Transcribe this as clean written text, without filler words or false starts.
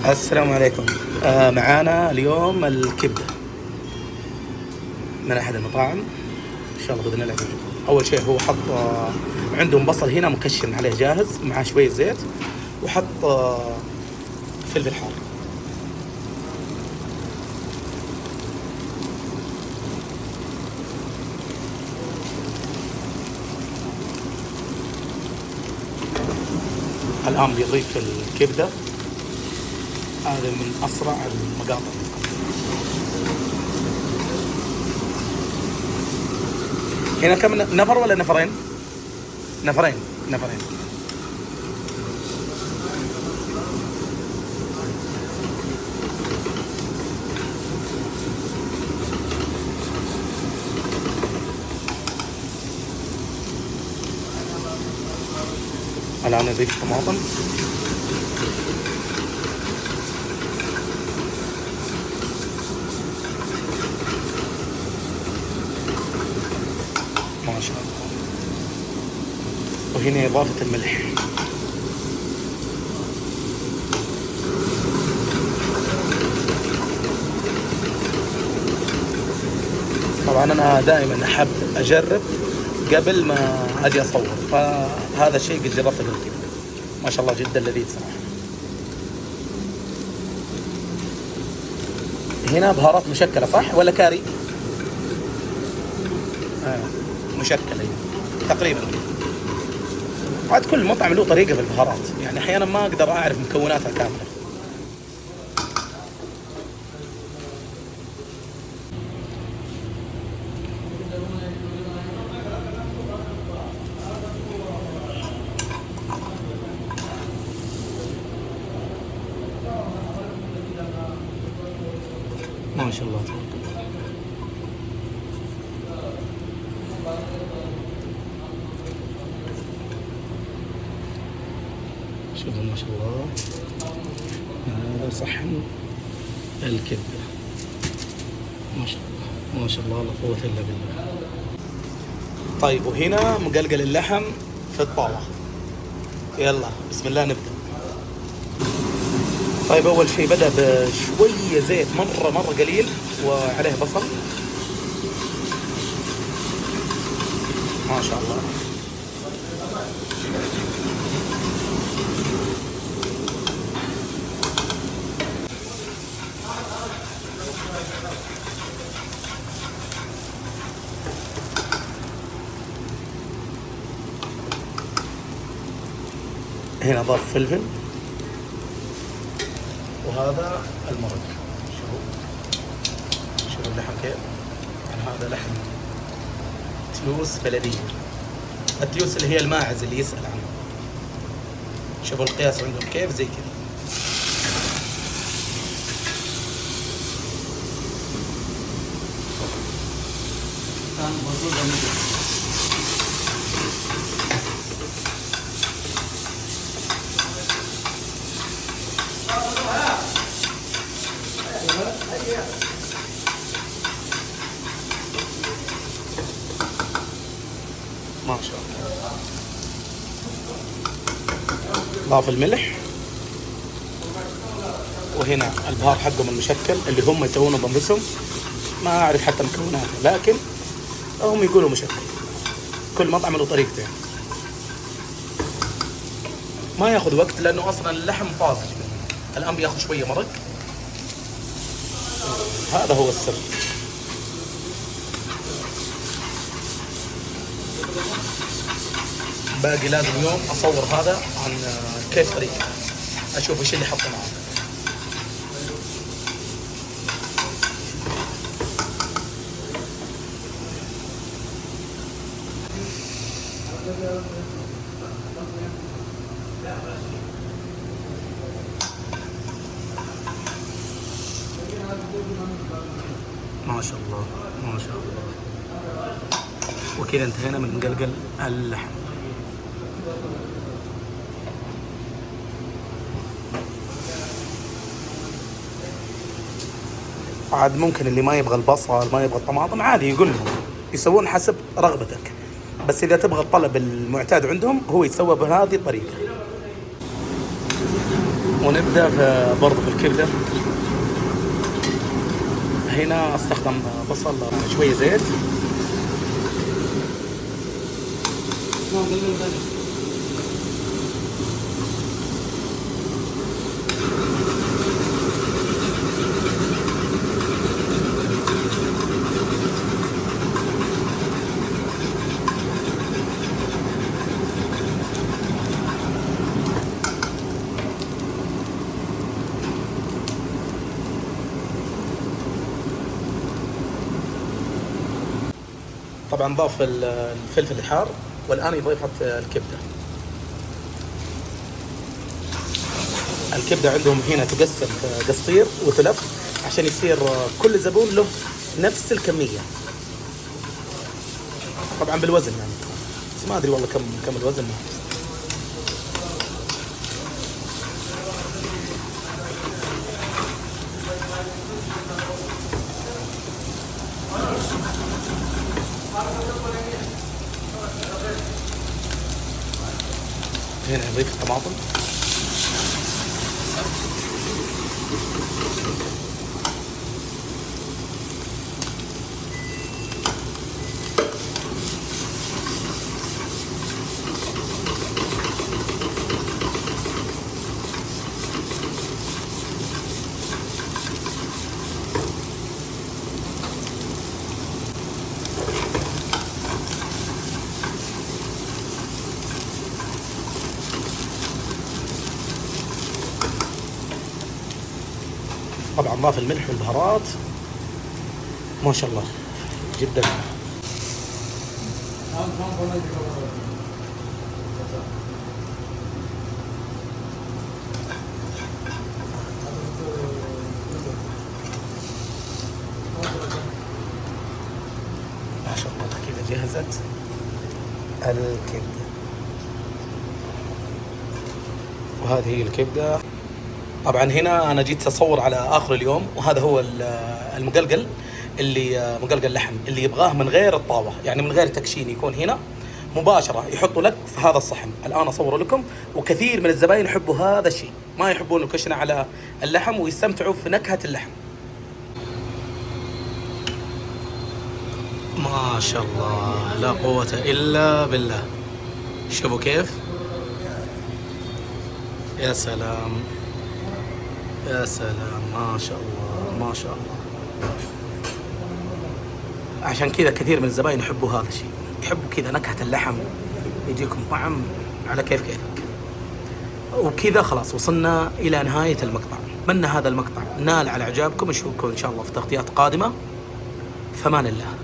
السلام عليكم. معانا اليوم الكبدة من أحد المطاعم، إن شاء الله بإذن الله تعجبكم. أول شيء هو حط عندهم بصل هنا مكشن عليه جاهز مع شوية زيت، وحط فلفل حار. الآن بيضيف الكبدة، هذا من أسرع المقاطع. هنا كم نفر ولا نفرين؟ نفرين. الآن نضيف طماطم، ما شاء الله. وهنا إضافة الملح. طبعا أنا دائما أحب أجرب قبل ما أجي أصور، فهذا الشيء قد جربته قبل كذا. ما شاء الله جدا لذيذ صراحة. هنا بهارات مشكلة صح ولا كاري؟ مشكلة تقريبا. عاد كل مطعم له طريقة في البهارات، يعني أحيانا ما أقدر أعرف مكوناتها كاملة. ما شاء الله تبارك الله. شوفوا ما شاء الله، هذا صحن الكبدة. ما شاء الله ما شاء الله، لا قوة إلا بالله. طيب وهنا مقلقل اللحم في الطاوة. يلا بسم الله نبدأ. طيب أول شيء بدأ بشوية زيت مرة قليل، وعليه بصل. ما شاء الله. هنا ضاف فلفل، وهذا المرق. شوفوا اللحم كيف. هذا لحم تيوس بلدية، التيوس اللي هي الماعز اللي يسأل عنه. شوفوا القياس عندهم كيف، زي كذا. ما شاء الله. ضاف الملح، وهنا البهار حقهم المشكل اللي هم يسوونه بانفسهم. ما اعرف حتى مكوناته، لكن هم يقولوا مشكل. كل مطعم له طريقته يعني. ما ياخذ وقت لانه اصلا اللحم طازج. الان بياخذ شويه مرق. هذا هو السر. باقي لازم يوم اصور هذا عن كيف طريقه، اشوف ايش اللي حطه معاه. ما شاء الله ما شاء الله. وكذا انتهينا من مقلقل اللحم. عاد ممكن اللي ما يبغى البصل ما يبغى الطماطم عادي يقول لهم، يسوون حسب رغبتك. بس إذا تبغى الطلب المعتاد عندهم هو يتسوى بهذه الطريقة. ونبدأ برضه في الكبدة. هنا استخدم بصل، شوية زيت. طبعا ضاف الفلفل الحار، والآن يضيف الكبدة. الكبدة عندهم هنا تقسم قصير وتلف عشان يصير كل زبون له نفس الكمية، طبعا بالوزن يعني، بس ما أدري والله كم الوزن. هنا نضيف الطماطم. طبعا ضاف الملح والبهارات، ما شاء الله جدا. ما شاء الله كذا جهزت الكبدة، وهذه هي الكبدة. طبعا هنا انا جيت اصور على اخر اليوم، وهذا هو المقلقل، اللي مقلقل لحم اللي يبغاه من غير الطاوه، يعني من غير تكشين، يكون هنا مباشره يحطوا لك في هذا الصحن. الان اصوره لكم، وكثير من الزباين يحبوا هذا الشيء، ما يحبون الكشنه على اللحم، ويستمتعوا في نكهه اللحم. ما شاء الله لا قوه الا بالله. شوفوا كيف، يا سلام يا سلام، ما شاء الله ما شاء الله. عشان كذا كثير من الزباين يحبوا هذا الشيء، يحبوا كذا نكهة اللحم، يجيكم طعم على كيفك. وكذا خلاص وصلنا إلى نهاية المقطع. أتمنى هذا المقطع نال على إعجابكم، نشوفكم إن شاء الله في تغطيات قادمة. فمان الله.